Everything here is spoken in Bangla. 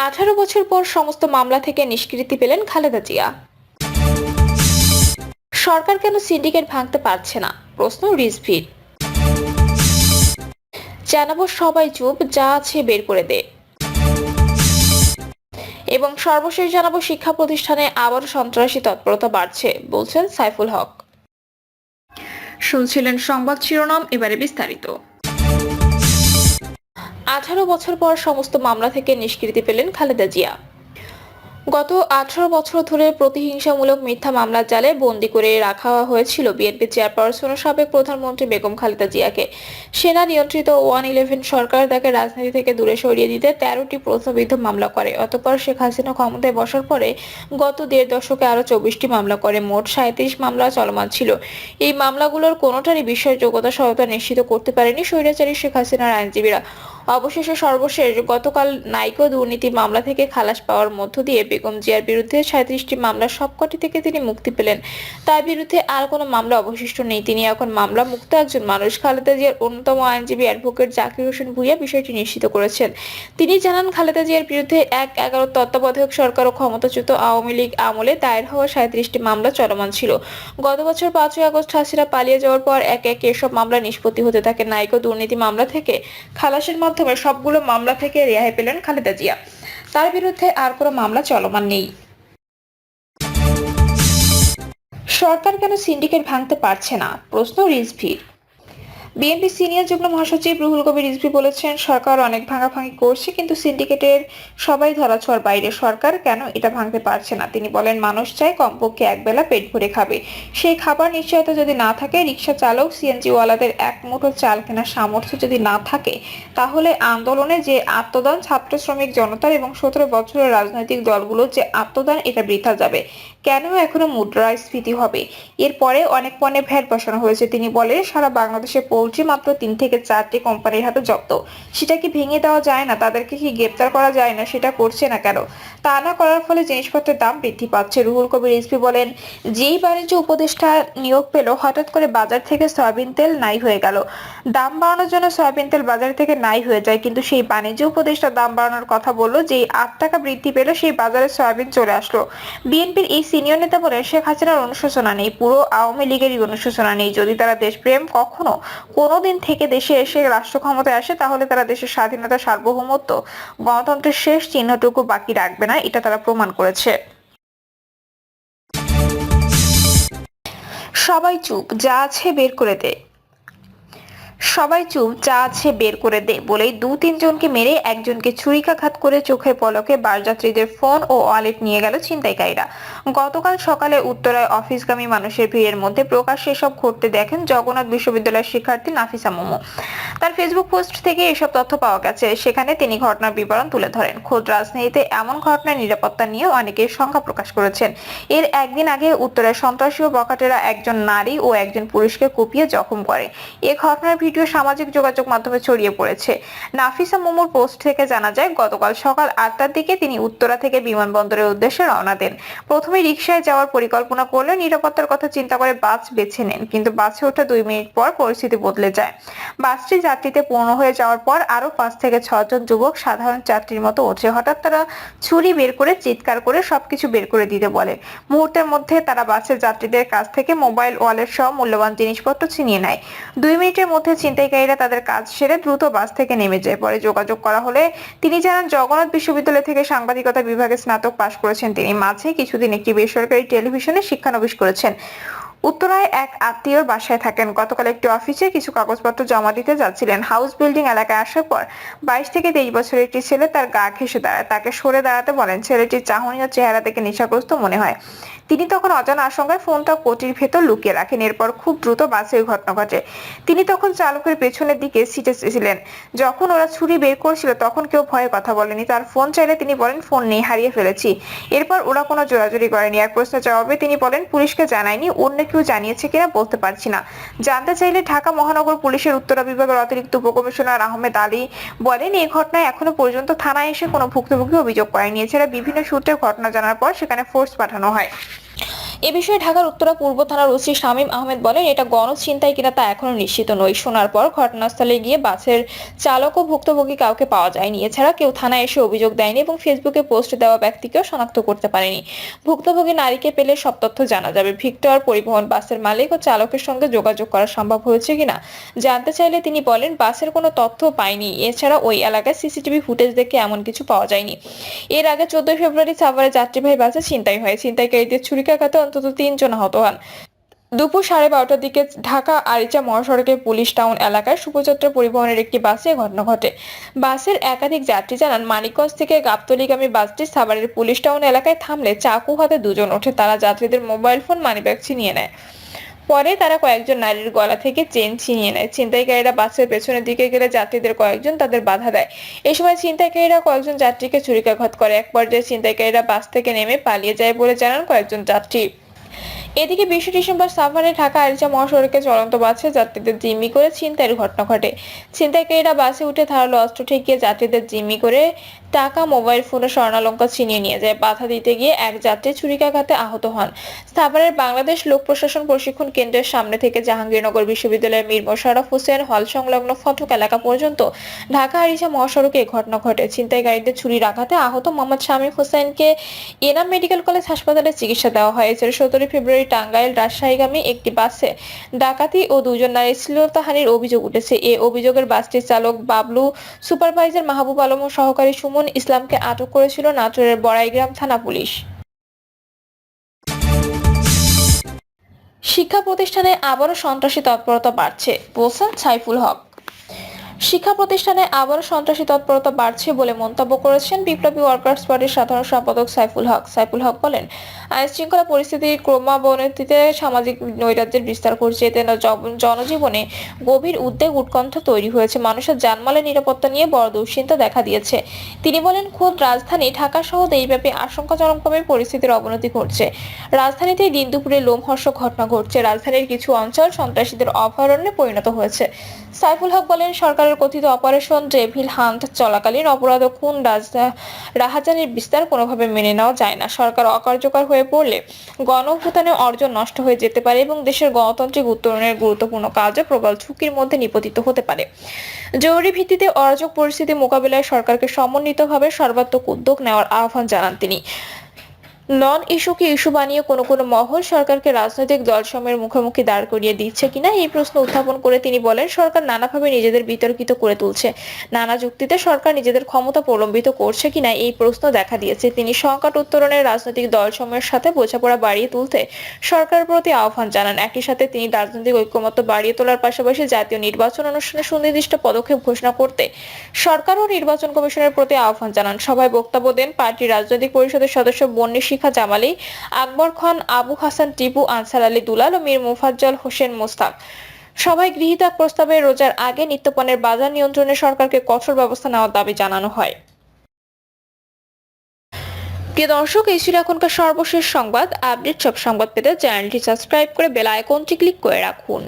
18 বছর পর সমস্ত মামলা থেকে নিষ্কৃতি পেলেন খালেদা জিয়া। সরকার কেন সিন্ডিকেট ভাঙতে পারছে না, প্রশ্ন রিজভির। জানাবো সবাই চুপ, যা আছে বের করে দে। এবং সর্বশেষ জানাবো শিক্ষা প্রতিষ্ঠানে আবারও সন্ত্রাসী তৎপরতা বাড়ছে, বলছেন সাইফুল হক। শুনছিলেন সংবাদ শিরোনাম, এবারে বিস্তারিত। 18 বছর পর সমস্ত মামলা থেকে নিষ্কৃতি পেলেন খালেদা জিয়া। গত 18 বছর ধরে প্রতিহিংসামূলক মিথ্যা মামলার জালে বন্দী করে রাখা হয়েছিল বিএনপি চেয়ারপারসন ও সাবেক প্রধানমন্ত্রী বেগম খালেদা জিয়াকে। সেনা নিয়ন্ত্রিত 111 সরকার তাকে রাজনীতি থেকে দূরে সরিয়ে দিতে 13টি প্রশ্নবিদ্ধ মামলা করে। অতঃপর শেখ হাসিনা ক্ষমতায় বসার পরে গত 1.5 দশকে আরো 24টি মামলা করে। মোট 37 মামলা চলমান ছিল। এই মামলাগুলোর কোনোটারই বিশ্বাসযোগ্যতা সহায়তা নিশ্চিত করতে পারেনি স্বৈরাচারী শেখ হাসিনার আইনজীবীরা। অবশেষে সর্বশেষ গতকাল নাইকো দুর্নীতি মামলা থেকে খালাস পাওয়ার মধ্য দিয়ে বেগম জিয়ার বিরুদ্ধে 37টি মামলার সবকটি থেকে তিনি মুক্তি পেলেন। তার বিরুদ্ধে আর কোনো মামলা অবশিষ্ট নেই। তিনি এখন মামলা মুক্ত একজন মানুষ। খালেদা জিয়ার অন্যতম আইনজীবী অ্যাডভোকেট জাকির হোসেন ভূঁইয়া বিষয়টি নিশ্চিত করেছেন। তিনি জানান, খালেদা জিয়ার বিরুদ্ধে 1/11 তত্ত্বাবধায়ক সরকার ও ক্ষমতাচ্যুত আওয়ামী লীগ আমলে দায়ের হওয়া 37টি মামলা চলমান ছিল। গত বছর 5ই আগস্ট হাসিনা পালিয়ে যাওয়ার পর একে একে এসব মামলা নিষ্পত্তি হতে থাকে। নাইকো দুর্নীতি মামলা থেকে খালাসের মাধ্যমে সবগুলো মামলা থেকে রেহাই পেলেন খালেদা জিয়া। তার বিরুদ্ধে আর কোনো মামলা চলমান নেই। সরকার কেন সিন্ডিকেট ভাঙতে পারছে না, প্রশ্ন রিজভির। বিএনপি সিনিয়র যুগ্ম মহাসচিব রুহুল কবির রিজভী বলেছেন, সরকার অনেক ভাঙাভাঙি করছে, কিন্তু সিন্ডিকেটের সবাই ধরাছোঁয়ার বাইরে। সরকার কেন এটা ভাঙতে পারছে না? তিনি বলেন, মানুষ চায় কমপক্ষে একবেলা পেট ভরে খাবে। সেই খাবার নিশ্চয়তা যদি না থাকে, রিকশা চালক সিএনজি ওয়ালাদের এক মুঠো চাল কেনার সামর্থ্য যদি না থাকে, তাহলে আন্দোলনে যে আত্মদান ছাত্র শ্রমিক জনতার এবং 17 বছরের রাজনৈতিক দলগুলোর যে আত্মদান, এটা বৃথা যাবে। কেন এখনো মুদ্রাস্ফীতি হবে? এরপরে অনেক পণ্যে ভ্যাট বসানো হয়েছে। তিনি বলেন, সারা বাংলাদেশে পোল্ট্রি মাত্র 3 থেকে 4টি কোম্পানির হাতে জব্দ। সেটা কি ভেঙে দেওয়া যায় না? তাদেরকে কি গ্রেপ্তার করা যায় না? সেটা করছে না কেন? তা না করার ফলে জিনিসপত্রের দাম বৃদ্ধি পাচ্ছে। রুহুল কবির রিজভী বলেন, যেই বাণিজ্য উপদেষ্টা নিয়োগ পেল, হঠাৎ করে বাজার থেকে সয়াবিন তেল নাই হয়ে গেল। দাম বাড়ানোর জন্য সয়াবিন তেল বাজার থেকে নাই হয়ে যায়, কিন্তু সেই বাণিজ্য উপদেষ্টা দাম বাড়ানোর কথা বললো, যেই 8 টাকা বৃদ্ধি পেল, সেই বাজারে সয়াবিন চলে আসলো। বিএনপির এই সিনিয়র নেতা বলেন, শেখ হাসিনার অনুশোচনা নেই, পুরো আওয়ামী লীগেরই অনুশোচনা নেই। যদি তারা দেশপ্রেম কখনো কোনোদিন থেকে দেশে এসে রাষ্ট্র ক্ষমতায় আসে, তাহলে তারা দেশের স্বাধীনতা, সার্বভৌমত্ব, গণতন্ত্রের শেষ চিহ্নটুকু বাকি রাখবে না, এটা তারা প্রমাণ করেছে। সবাই চুপ, যা আছে বের করে দে। সবাই চুপ, যা আছে বের করে দে বলেই 2-3 জনকে মেরে একজনকে ছুরিকাঘাত করে চোখের পলকে বাসযাত্রীদের ফোন ও ওয়ালেট নিয়ে গেল ছিনতাইকারীরা। গতকাল সকালে উত্তরায় অফিসগামী মানুষের ভিড়ের মধ্যে প্রকাশ্যে এসব ঘটতে দেখেন জগন্নাথ বিশ্ববিদ্যালয়ের শিক্ষার্থী নাফিসা মোমো। তার ফেসবুক পোস্ট থেকে এসব তথ্য পাওয়া গেছে। সেখানে তিনি ঘটনার বিবরণ তুলে ধরেন। খোদ রাজনীতিতে এমন ঘটনার নিরাপত্তা নিয়ে অনেকে শঙ্কা প্রকাশ করেছেন। এর একদিন আগে উত্তরায় সন্ত্রাসী ও বখাটেরা একজন নারী ও একজন পুরুষকে কুপিয়ে জখম করে। এ ঘটনার ভিডিও সামাজিক যোগাযোগ মাধ্যমে ছড়িয়ে পড়েছে। নাফিসা মোমোর পোস্ট থেকে জানা যায়, গতকাল সকাল 8টার দিকে তিনি উত্তরা থেকে বিমানবন্দরের উদ্দেশ্যে রওনা দেন। প্রথমে রিকশায় যাওয়ার পরিকল্পনা করলেও নিরাপত্তার কথা চিন্তা করে বাস বেছে নেন, কিন্তু বাসে ওঠা 2 মিনিট পর পরিস্থিতি বদলে যায়। বাসটি যাত্রীতে পূর্ণ হয়ে যাওয়ার পর আরো 5 থেকে 6 জন যুবক সাধারণ যাত্রীর মতো ওঠে। হঠাৎ তারা ছুরি বের করে চিৎকার করে সবকিছু বের করে দিতে বলে। মুহূর্তের মধ্যে তারা বাসের যাত্রীদের কাছ থেকে মোবাইল, ওয়ালেট সহ মূল্যবান জিনিসপত্র ছিনিয়ে নেয়। 2 মিনিটের মধ্যে ছিনতাইকারীরা তাদের কাজ সেরে দ্রুত বাস থেকে নেমে যায়। পরে যোগাযোগ করা হলে তিনি জানান, জগন্নাথ বিশ্ববিদ্যালয় থেকে সাংবাদিকতা বিভাগে স্নাতক পাশ করেছেন তিনি। মাঝে কিছুদিন একটি বেসরকারি টেলিভিশনে শিক্ষানবিশ করেছেন। উত্তরায় এক আত্মীয়র বাসায় থাকেন। গতকাল একটি অফিসে কিছু কাগজপত্র জমা দিতে যাচ্ছিলেন। হাউস বিল্ডিং এলাকায় আসার পর 22 থেকে 23 বছরের একটি ছেলে তার গা ঘেঁষে দাঁড়ায়। তাকে সরে দাঁড়াতে বলেন। ছেলেটির চাহনি ও চেহারা দেখে নেশাগ্রস্ত মনে হয়। তিনি তখন অজানা আশঙ্কায় ফোনটা কোটির ভেতর লুকিয়ে রাখেন। এরপর খুব দ্রুত বাসে ঘটনা ঘটে। তিনি তখন চালকের পেছনের দিকে সিটে ছিলেন। যখন ওরা ছুরি বের করছিল, তখন কেউ ভয়ে কথা বলেনি। তার ফোন চাইলে তিনি বলেন, ফোন নেই, হারিয়ে ফেলেছি। এরপর ওরা কোনো জোরাজুরি করেনি। এক প্রশ্নের জবাবে তিনি বলেন, পুলিশকে জানায়নি, অন্য কেউ জানিয়েছে কিনা বলতে পারছি না। জানতে চাইলে ঢাকা মহানগর পুলিশের উত্তরা বিভাগের অতিরিক্ত উপকমিশনার আহমেদ আলী বলেন, এই ঘটনায় এখনো পর্যন্ত থানায় এসে কোনো ভুক্তভোগী অভিযোগ করেনি। এছাড়া বিভিন্ন সূত্রে ঘটনা জানার পর সেখানে ফোর্স পাঠানো হয়। এ বিষয়ে ঢাকার উত্তরা পূর্ব থানার ওসি শামীম আহমেদ বলেন, এটা গণছিনতাই কিনা তা এখনো নিশ্চিত নই। শোনার পর ঘটনাস্থলে গিয়ে বাসের চালক ও ভুক্তভোগী কাউকে পাওয়া যায়নি। এছাড়া কেউ থানায় এসে অভিযোগ দেয়নি এবং ফেসবুকে পোস্ট দেওয়া ব্যক্তিকেও শনাক্ত করতে পারেনি। ভুক্তভোগী নারীকে পেলে সব তথ্য জানা যাবে। ভিক্টর পরিবহন বাসের মালিক ও চালকের সঙ্গে যোগাযোগ করা সম্ভব হয়েছে কিনা জানতে চাইলে তিনি বলেন, বাসের কোনো তথ্য পাইনি। এছাড়া ওই এলাকায় সিসিটিভি ফুটেজ দেখে এমন কিছু পাওয়া যায়নি। এর আগে 14 ফেব্রুয়ারি সাভারে যাত্রীবাহী বাসে ছিনতাই হয়। ছিনতাইকারীদের ছুরিকাঘাতে অন্তত 3 জন আহত হন। দুপুর 12:30টার দিকে ঢাকা আরিচা মহাসড়কের পুলিশ টাউন এলাকায় শুভযাত্রা পরিবহনের একটি বাসে ঘটনা ঘটে। বাসের একাধিক যাত্রী জানান, মানিকগঞ্জ থেকে গাবতলীগামী বাসটি সাভারের পুলিশ টাউন এলাকায় থামলে চাকু হাতে দুজন ওঠে। তারা যাত্রীদের মোবাইল ফোন, মানিব্যাগ ছিনিয়ে নেয়। পরে তারা কয়েকজন নারীর গলা থেকে চেন ছিনিয়ে নেয়। ছিনতাইকারীরা বাসের পেছনের দিকে গেলে যাত্রীদের কয়েকজন তাদের বাধা দেয়। এই সময় ছিনতাইকারীরা কয়েকজন যাত্রীকে ছুরিকাঘাত করে। এক পর্যায়ে ছিনতাইকারীরা বাস থেকে নেমে পালিয়ে যায় বলে জানান কয়েকজন যাত্রী। এদিকে 20 ডিসেম্বর সাভারে ঢাকা আরিচা মহাসড়কে চলন্ত বাসে যাত্রীদের জিম্মি করে ছিনতাইয়ের ঘটনা ঘটে। ছিনতাইকারীরা বাসে উঠে ধারালো অস্ত্র ঠেকিয়ে যাত্রীদের জিম্মি করে টাকা, মোবাইল ফোন ও স্বর্ণালংকার ছিনিয়ে নিয়ে যায়। বাধা দিতে গিয়ে এক যাত্রী ছুরিকাঘাতে আহত হন। সাভারের বাংলাদেশ লোক প্রশাসন প্রশিক্ষণ কেন্দ্রের সামনে থেকে জাহাঙ্গীরনগর বিশ্ববিদ্যালয়ের মীর মোশাররফ হোসেন হল সংলগ্ন ফটক এলাকা পর্যন্ত ঢাকা আরিচা মহাসড়কে এই ঘটনা ঘটে। ছিনতাইকারীদের ছুরির আঘাতে আহত মোহাম্মদ শামীম হোসেনকে এনাম মেডিকেল কলেজ হাসপাতালে চিকিৎসা দেওয়া হয়। এছাড়া 17 ফেব্রুয়ারি টাঙ্গাইল রাজশাহীগামী একটি বাসে ডাকাতি ও 2 জন নারীর শ্লীলতাহানির অভিযোগ উঠেছে। এ অভিযোগের বাসটির চালক বাবলু, সুপারভাইজার মাহবুব আলম ও সহকারী সুমন ইসলামকে আটক করেছিল নাটোরের বড়াইগ্রাম থানা পুলিশ। শিক্ষা প্রতিষ্ঠানে আবারও সন্ত্রাসী তৎপরতা বাড়ছে, বলছেন সাইফুল হক। শিক্ষা প্রতিষ্ঠানে আবারও সন্ত্রাসী তৎপরতা বাড়ছে বলে মন্তব্য করেছেন বিপ্লবী ওয়ার্কার্স পার্টির সাধারণ সম্পাদক সাইফুল হক। সাইফুল হক বলেন, আইনশৃঙ্খলা পরিস্থিতির ক্রমাবনতিতে সামাজিক নৈরাজ্যের বিস্তার ঘটছে। এতে জনজীবনে গভীর উদ্বেগ, উৎকণ্ঠা তৈরি হয়েছে। মানুষের জানমালের নিরাপত্তা নিয়ে বড় দুশ্চিন্তা দেখা দিয়েছে। তিনি বলেন, খোদ রাজধানী ঢাকা সহ দেশব্যাপী আশঙ্কাজনকভাবে পরিস্থিতির অবনতি ঘটছে। রাজধানীতে দিন দুপুরে লোমহর্ষক ঘটনা ঘটছে। রাজধানীর কিছু অঞ্চল সন্ত্রাসীদের অভয়ারণ্যে পরিণত হয়েছে। সাইফুল হক বলেন, সরকারের কথিত অপারেশন ডেভিল হান্ট চলাকালীন অপরাধ ও খুন, রাহাজানির বিস্তার কোনোভাবে মেনে নেওয়া যায় না। সরকার অকার্যকর হয়ে পড়লে গণঅভ্যুত্থানের অর্জন নষ্ট হয়ে যেতে পারে এবং দেশের গণতান্ত্রিক উত্তরণের গুরুত্বপূর্ণ কাজে প্রবল ঝুঁকির মধ্যে নিপতিত হতে পারে। জরুরি ভিত্তিতে অরাজক পরিস্থিতি মোকাবিলায় সরকারকে সমন্বিতভাবে সর্বাত্মক উদ্যোগ নেওয়ার আহ্বান জানান তিনি। নন ইস্যুকে ইস্যু বানিয়ে কোনো মহল সরকারকে রাজনৈতিক দলসমূহের মুখোমুখি দাঁড় করিয়ে দিচ্ছে কিনা এই প্রশ্ন উত্থাপন করে তিনি বলেন, সরকার নানাভাবে নিজেদের বিতর্কিত করে তুলছে। নানা যুক্তিতে সরকার নিজেদের ক্ষমতা প্রলম্বিত করছে কিনা এই প্রশ্ন দেখা দিয়েছে। তিনি সংকট উত্তরণে রাজনৈতিক দলসমূহের সাথে বোঝাপড়া বাড়িয়ে তুলতে সরকারের প্রতি আহ্বান জানান। একই সাথে তিনি রাজনৈতিক ঐক্যমত্য বাড়িয়ে তোলার পাশাপাশি জাতীয় নির্বাচন অনুষ্ঠানে সুনির্দিষ্ট পদক্ষেপ ঘোষণা করতে সরকার ও নির্বাচন কমিশনের প্রতি আহ্বান জানান। সভায় বক্তব্য দেন পার্টির রাজনৈতিক পরিষদের সদস্য বন্নি শিখা জামালি, আকবর খান, আবু হাসান টিপু, আনসার আলী দুলাল ও মীর মুফাজ্জল হোসেন মোস্তাক। সভায় গৃহীত এক প্রস্তাবে রোজার আগে নিত্যপণ্যের বাজার নিয়ন্ত্রণে সরকারকে কঠোর ব্যবস্থা নেওয়ার দাবি জানানো হয়। প্রিয় দর্শক, এই ছিল এখনকার সর্বশেষ সংবাদ। আপডেট সব সংবাদ পেতে চ্যানেলটি সাবস্ক্রাইব করে বেল আইকনটি ক্লিক করে রাখুন।